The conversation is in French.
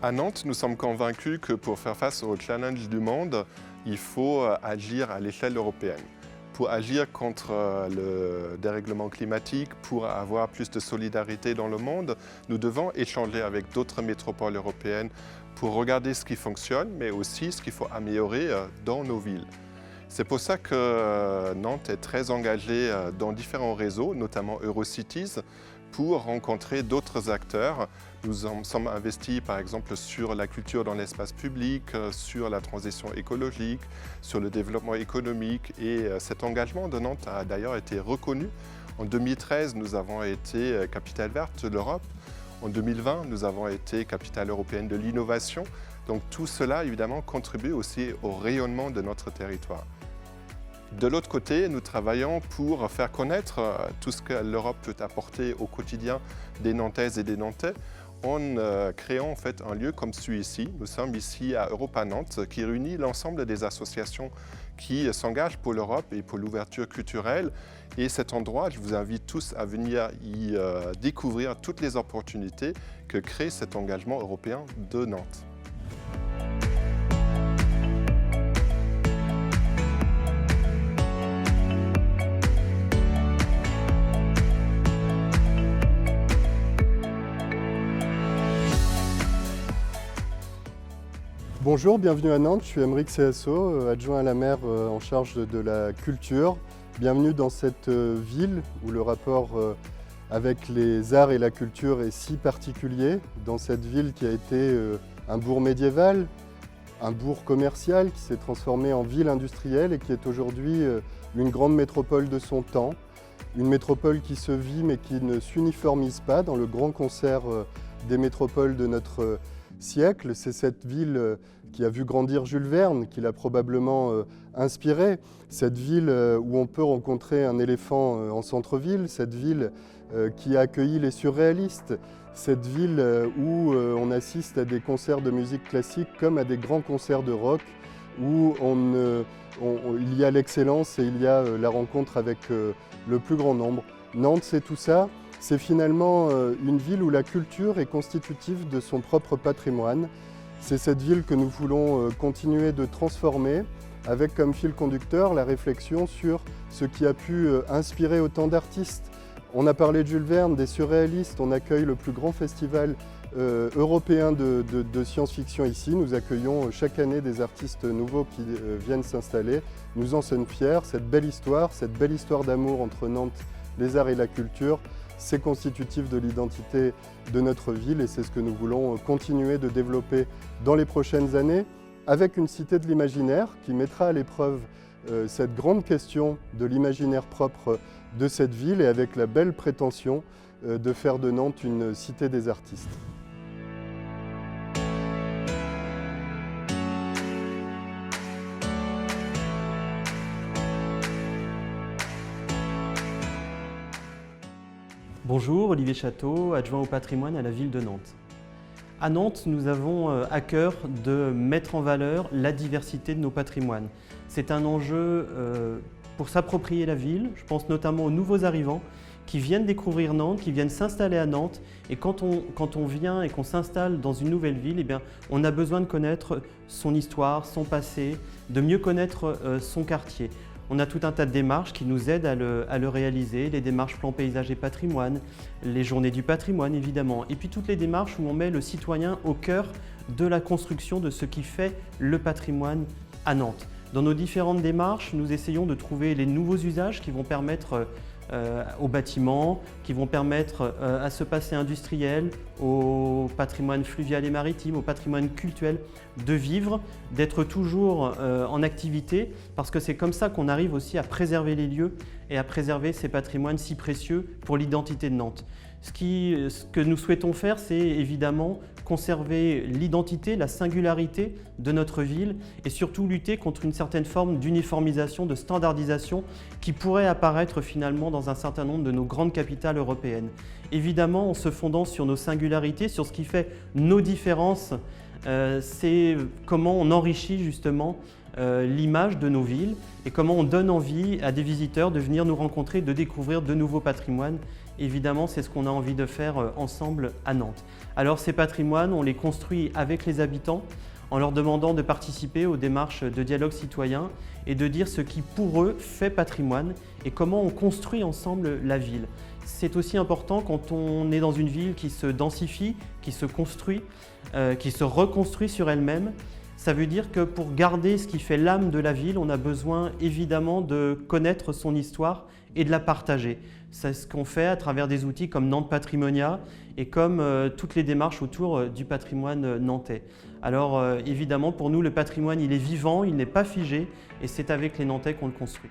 À Nantes, nous sommes convaincus que pour faire face aux challenges du monde, il faut agir à l'échelle européenne. Pour agir contre le dérèglement climatique, pour avoir plus de solidarité dans le monde, nous devons échanger avec d'autres métropoles européennes pour regarder ce qui fonctionne, mais aussi ce qu'il faut améliorer dans nos villes. C'est pour ça que Nantes est très engagée dans différents réseaux, notamment Eurocities, pour rencontrer d'autres acteurs. Nous sommes investis par exemple sur la culture dans l'espace public, sur la transition écologique, sur le développement économique et cet engagement de Nantes a d'ailleurs été reconnu. En 2013, nous avons été capitale verte de l'Europe. En 2020, nous avons été capitale européenne de l'innovation. Donc tout cela évidemment contribue aussi au rayonnement de notre territoire. De l'autre côté, nous travaillons pour faire connaître tout ce que l'Europe peut apporter au quotidien des Nantaises et des Nantais en créant en fait un lieu comme celui-ci. Nous sommes ici à Europa Nantes qui réunit l'ensemble des associations qui s'engagent pour l'Europe et pour l'ouverture culturelle. Et cet endroit, je vous invite tous à venir y découvrir toutes les opportunités que crée cet engagement européen de Nantes. Bonjour, bienvenue à Nantes, je suis Aymeric CSO, adjoint à la maire en charge de la culture. Bienvenue dans cette ville où le rapport avec les arts et la culture est si particulier. Dans cette ville qui a été un bourg médiéval, un bourg commercial qui s'est transformé en ville industrielle et qui est aujourd'hui une grande métropole de son temps. Une métropole qui se vit mais qui ne s'uniformise pas dans le grand concert des métropoles de notre siècle. C'est cette ville qui a vu grandir Jules Verne, qui l'a probablement inspiré. Cette ville où on peut rencontrer un éléphant en centre-ville, cette ville qui a accueilli les surréalistes, cette ville où on assiste à des concerts de musique classique comme à des grands concerts de rock, où il y a l'excellence et il y a la rencontre avec le plus grand nombre. Nantes, c'est tout ça. C'est finalement une ville où la culture est constitutive de son propre patrimoine. C'est cette ville que nous voulons continuer de transformer avec comme fil conducteur la réflexion sur ce qui a pu inspirer autant d'artistes. On a parlé de Jules Verne, des surréalistes, on accueille le plus grand festival européen de science-fiction ici. Nous accueillons chaque année des artistes nouveaux qui viennent s'installer. Nous en sommes fiers, cette belle histoire d'amour entre Nantes, les arts et la culture. C'est constitutif de l'identité de notre ville et c'est ce que nous voulons continuer de développer dans les prochaines années avec une cité de l'imaginaire qui mettra à l'épreuve cette grande question de l'imaginaire propre de cette ville et avec la belle prétention de faire de Nantes une cité des artistes. Bonjour, Olivier Château, adjoint au patrimoine à la ville de Nantes. À Nantes, nous avons à cœur de mettre en valeur la diversité de nos patrimoines. C'est un enjeu pour s'approprier la ville. Je pense notamment aux nouveaux arrivants qui viennent découvrir Nantes, qui viennent s'installer à Nantes. Et quand on vient et qu'on s'installe dans une nouvelle ville, eh bien, on a besoin de connaître son histoire, son passé, de mieux connaître son quartier. On a tout un tas de démarches qui nous aident à le réaliser, les démarches plan paysage et patrimoine, les journées du patrimoine évidemment, et puis toutes les démarches où on met le citoyen au cœur de la construction de ce qui fait le patrimoine à Nantes. Dans nos différentes démarches, nous essayons de trouver les nouveaux usages qui vont permettre aux bâtiments, qui vont permettre à ce passé industriel, au patrimoine fluvial et maritime, au patrimoine culturel de vivre, d'être toujours en activité parce que c'est comme ça qu'on arrive aussi à préserver les lieux et à préserver ces patrimoines si précieux pour l'identité de Nantes. Ce que nous souhaitons faire, c'est évidemment conserver l'identité, la singularité de notre ville et surtout lutter contre une certaine forme d'uniformisation, de standardisation qui pourrait apparaître finalement dans un certain nombre de nos grandes capitales européennes. Évidemment, en se fondant sur nos singularités, sur ce qui fait nos différences c'est comment on enrichit justement l'image de nos villes et comment on donne envie à des visiteurs de venir nous rencontrer, de découvrir de nouveaux patrimoines. Évidemment, c'est ce qu'on a envie de faire ensemble à Nantes. Alors ces patrimoines, on les construit avec les habitants en leur demandant de participer aux démarches de dialogue citoyen et de dire ce qui pour eux fait patrimoine et comment on construit ensemble la ville. C'est aussi important quand on est dans une ville qui se densifie, qui se construit, qui se reconstruit sur elle-même. Ça veut dire que pour garder ce qui fait l'âme de la ville, on a besoin évidemment de connaître son histoire et de la partager. C'est ce qu'on fait à travers des outils comme Nantes Patrimonia et comme toutes les démarches autour du patrimoine nantais. Alors évidemment, pour nous, le patrimoine, il est vivant, il n'est pas figé et c'est avec les Nantais qu'on le construit.